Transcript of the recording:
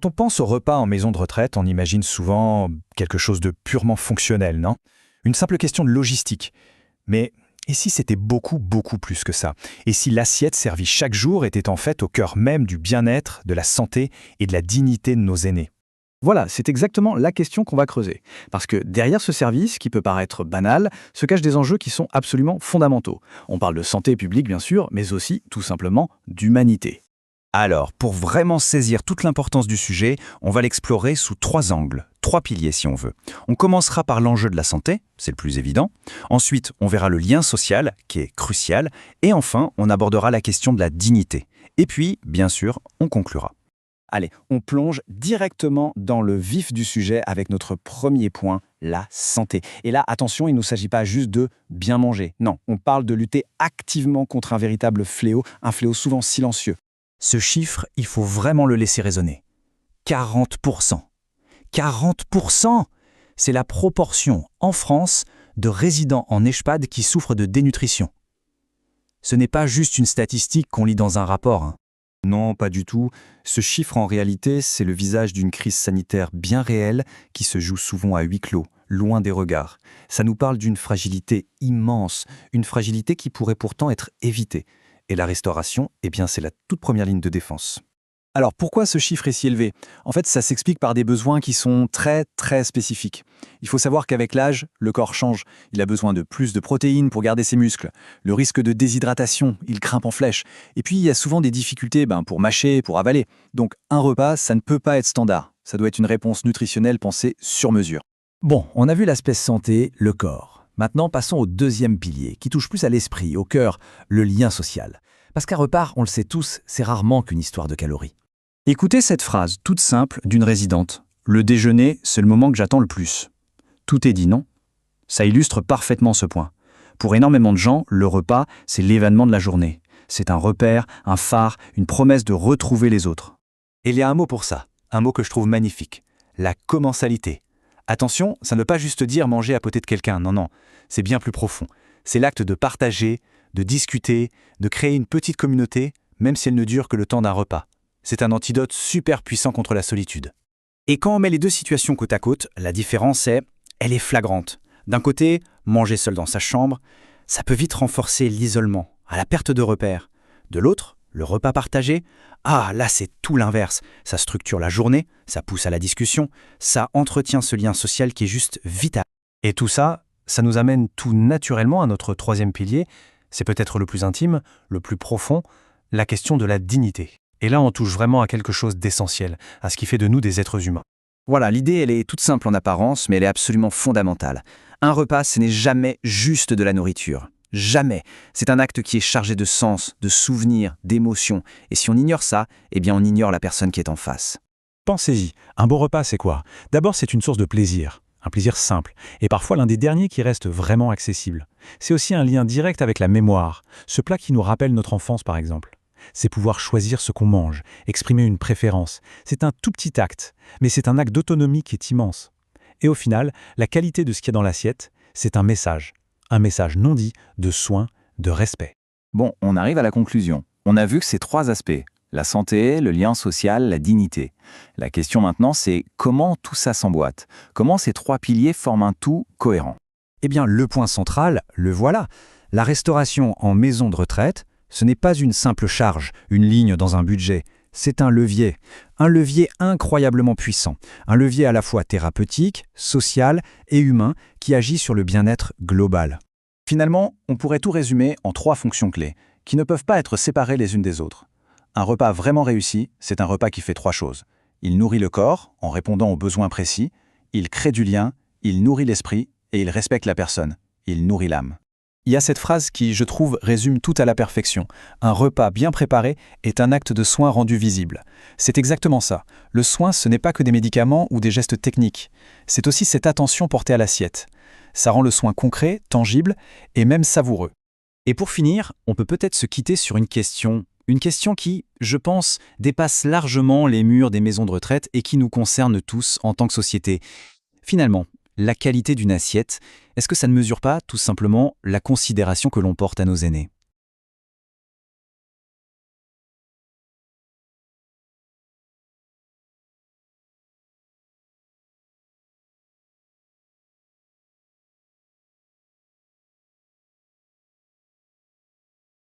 Quand on pense au repas en maison de retraite, on imagine souvent quelque chose de purement fonctionnel, non? Une simple question de logistique. Mais et si c'était beaucoup, beaucoup plus que ça? Et si l'assiette servie chaque jour était en fait au cœur même du bien-être, de la santé et de la dignité de nos aînés? Voilà, c'est exactement la question qu'on va creuser. Parce que derrière ce service, qui peut paraître banal, se cachent des enjeux qui sont absolument fondamentaux. On parle de santé publique, bien sûr, mais aussi, tout simplement, d'humanité. Alors, pour vraiment saisir toute l'importance du sujet, on va l'explorer sous 3 angles, 3 piliers si on veut. On commencera par l'enjeu de la santé, c'est le plus évident. Ensuite, on verra le lien social, qui est crucial. Et enfin, on abordera la question de la dignité. Et puis, bien sûr, on conclura. Allez, on plonge directement dans le vif du sujet avec notre premier point, la santé. Et là, attention, il ne s'agit pas juste de bien manger. Non, on parle de lutter activement contre un véritable fléau, un fléau souvent silencieux. Ce chiffre, il faut vraiment le laisser résonner. 40%. 40%! C'est la proportion, en France, de résidents en EHPAD qui souffrent de dénutrition. Ce n'est pas juste une statistique qu'on lit dans un rapport, hein. Non, pas du tout. Ce chiffre, en réalité, c'est le visage d'une crise sanitaire bien réelle qui se joue souvent à huis clos, loin des regards. Ça nous parle d'une fragilité immense, une fragilité qui pourrait pourtant être évitée. Et la restauration, eh bien, c'est la toute première ligne de défense. Alors pourquoi ce chiffre est si élevé? En fait, ça s'explique par des besoins qui sont très très spécifiques. Il faut savoir qu'avec l'âge, le corps change. Il a besoin de plus de protéines pour garder ses muscles. Le risque de déshydratation, il grimpe en flèche. Et puis il y a souvent des difficultés pour mâcher, pour avaler. Donc un repas, ça ne peut pas être standard. Ça doit être une réponse nutritionnelle pensée sur mesure. Bon, on a vu l'aspect santé, le corps. Maintenant, passons au deuxième pilier, qui touche plus à l'esprit, au cœur, le lien social. Parce qu'un repas, on le sait tous, c'est rarement qu'une histoire de calories. Écoutez cette phrase toute simple d'une résidente. Le déjeuner, c'est le moment que j'attends le plus. Tout est dit, non? Ça illustre parfaitement ce point. Pour énormément de gens, le repas, c'est l'événement de la journée. C'est un repère, un phare, une promesse de retrouver les autres. Et il y a un mot pour ça, un mot que je trouve magnifique, la commensalité. Attention, ça ne veut pas juste dire manger à côté de quelqu'un, non, non, c'est bien plus profond. C'est l'acte de partager, de discuter, de créer une petite communauté, même si elle ne dure que le temps d'un repas. C'est un antidote super puissant contre la solitude. Et quand on met les deux situations côte à côte, la différence elle est flagrante. D'un côté, manger seul dans sa chambre, ça peut vite renforcer l'isolement, à la perte de repères. De l'autre, le repas partagé, là c'est tout l'inverse. Ça structure la journée, ça pousse à la discussion, ça entretient ce lien social qui est juste vital. Et tout ça, ça nous amène tout naturellement à notre troisième pilier, c'est peut-être le plus intime, le plus profond, la question de la dignité. Et là, on touche vraiment à quelque chose d'essentiel, à ce qui fait de nous des êtres humains. Voilà, l'idée, elle est toute simple en apparence, mais elle est absolument fondamentale. Un repas, ce n'est jamais juste de la nourriture. Jamais. C'est un acte qui est chargé de sens, de souvenirs, d'émotions. Et si on ignore ça, eh bien on ignore la personne qui est en face. Pensez-y, un bon repas, c'est quoi? D'abord, c'est une source de plaisir. Un plaisir simple, et parfois l'un des derniers qui reste vraiment accessible. C'est aussi un lien direct avec la mémoire, ce plat qui nous rappelle notre enfance par exemple. C'est pouvoir choisir ce qu'on mange, exprimer une préférence. C'est un tout petit acte, mais c'est un acte d'autonomie qui est immense. Et au final, la qualité de ce qu'il y a dans l'assiette, c'est un message non dit, de soin, de respect. Bon, on arrive à la conclusion. On a vu que ces 3 aspects, la santé, le lien social, la dignité. La question maintenant, c'est comment tout ça s'emboîte? Comment ces 3 piliers forment un tout cohérent? Eh bien, le point central, le voilà. La restauration en maison de retraite, ce n'est pas une simple charge, une ligne dans un budget. C'est un levier incroyablement puissant. Un levier à la fois thérapeutique, social et humain qui agit sur le bien-être global. Finalement, on pourrait tout résumer en 3 fonctions clés, qui ne peuvent pas être séparées les unes des autres. Un repas vraiment réussi, c'est un repas qui fait 3 choses. Il nourrit le corps en répondant aux besoins précis, il crée du lien, il nourrit l'esprit et il respecte la personne. Il nourrit l'âme. Il y a cette phrase qui, je trouve, résume tout à la perfection. Un repas bien préparé est un acte de soin rendu visible. C'est exactement ça. Le soin, ce n'est pas que des médicaments ou des gestes techniques. C'est aussi cette attention portée à l'assiette. Ça rend le soin concret, tangible et même savoureux. Et pour finir, on peut peut-être se quitter sur une question qui, je pense, dépasse largement les murs des maisons de retraite et qui nous concerne tous en tant que société. Finalement, la qualité d'une assiette, est-ce que ça ne mesure pas tout simplement la considération que l'on porte à nos aînés ?